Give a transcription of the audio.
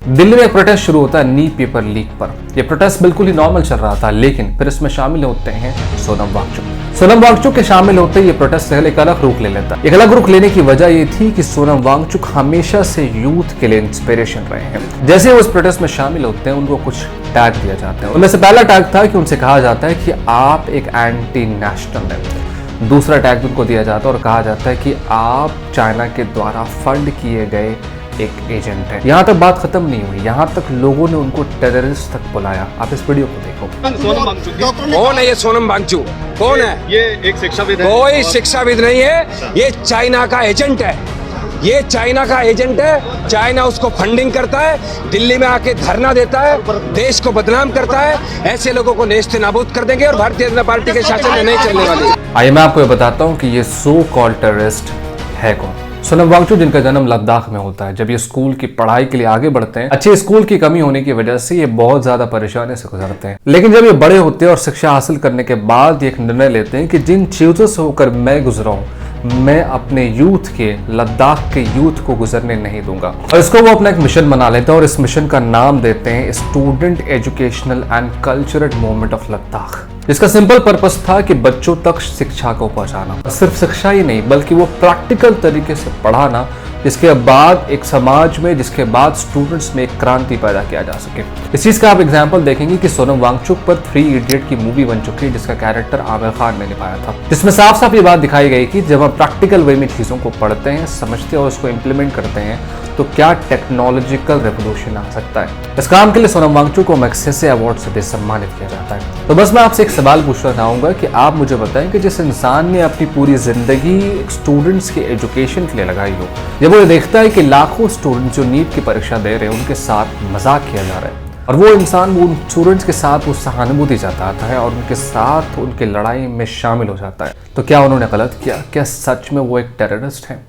दिल्ली में एक प्रोटेस्ट शुरू होता है नी पेपर लीक पर। यह प्रोटेस्ट बिल्कुल ही नॉर्मल चल रहा था, लेकिन फिर इसमें शामिल होते हैं सोनम वांगचुक। सोनम वांगचुक के शामिल होते ये प्रोटेस्ट एक अलग रुख ले लेता है। एक अलग रुख लेने की वजह ये थी कि सोनम वांगचुक हमेशा से यूथ के लिए इंस्पिरेशन रहे हैं। जैसे वो इस प्रोटेस्ट में शामिल होते हैं, उनको कुछ टैग दिया जाता है। उनमें से पहला टैग था कि उनसे कहा जाता है कि आप एक एंटी नेशनल हैं। दूसरा टैग उनको दिया जाता है और कहा जाता है कि आप चाइना के द्वारा फंड किए गए एक एजेंट है। यहाँ तक बात खत्म नहीं हुई, यहाँ तक लोगों ने उनको टेररिस्ट तक बुलाया। आप इस वीडियो को देखो। सोनम वांगचुक कौन है ये? सोनम वांगचुक कौन है? ये एक शिक्षाविद है। कोई शिक्षाविद नहीं है, ये चाइना का एजेंट है। ये चाइना का एजेंट है। चाइना उसको फंडिंग करता है, दिल्ली में आके धरना देता है, देश को बदनाम करता है। ऐसे लोगों को नेस्त नाबूद कर देंगे और भारतीय जनता पार्टी के शासन में नहीं चलने वाली। आइए मैं आपको ये बताता हूँ कि ये सो कॉल्ड टेररिस्ट है कौन। सोनम वांगचुक, जिनका जन्म लद्दाख में होता है। जब ये स्कूल की पढ़ाई के लिए आगे बढ़ते हैं, अच्छे स्कूल की कमी होने की वजह से ये बहुत ज्यादा परेशानी से गुजरते हैं। लेकिन जब ये बड़े होते हैं और शिक्षा हासिल करने के बाद एक निर्णय लेते हैं कि जिन चीजों से होकर मैं गुजरा हूं, मैं अपने यूथ के, लद्दाख के यूथ को गुजरने नहीं दूंगा। और इसको वो अपना एक मिशन बना लेते हैं और इस मिशन का नाम देते हैं student educational and cultural movement of Ladakh. इसका सिंपल पर्पस था कि बच्चों तक शिक्षा को पहुंचाना। सिर्फ शिक्षा ही नहीं, बल्कि वो प्रैक्टिकल तरीके से पढ़ाना, जिसके बाद एक समाज में, जिसके बाद स्टूडेंट्स में एक क्रांति पैदा किया जा सके। इस चीज का आप एग्जांपल देखेंगे कि सोनम वांगचुक पर 3 इडियट की मूवी बन चुकी है, जिसका कैरेक्टर आमिर खान ने निभाया था, जिसमें साफ साफ ये बात दिखाई गई कि जब हम प्रैक्टिकल वे में चीजों को पढ़ते हैं, समझते हैं और उसको इम्प्लीमेंट करते हैं, तो क्या टेक्नोलॉजिकल रेवोल्यूशन आ सकता है। इस काम के लिए सोनम वांगचुक को मैग्सेसे अवार्ड से भी सम्मानित किया जाता है। तो बस मैं आपसे एक सवाल पूछना चाहूंगा कि आप मुझे बताएं कि जिस इंसान ने अपनी पूरी जिंदगी स्टूडेंट्स के एजुकेशन के लिए लगाई हो, जब वो देखता है कि लाखों स्टूडेंट जो नीट की परीक्षा दे रहे हैं, उनके साथ मजाक किया जा रहा है, और वो इंसान उन स्टूडेंट्स के साथ वो सहानुभूति जताता है और उनके साथ उनकी लड़ाई में शामिल हो जाता है, तो क्या उन्होंने गलत किया? क्या सच में वो एक टेररिस्ट है?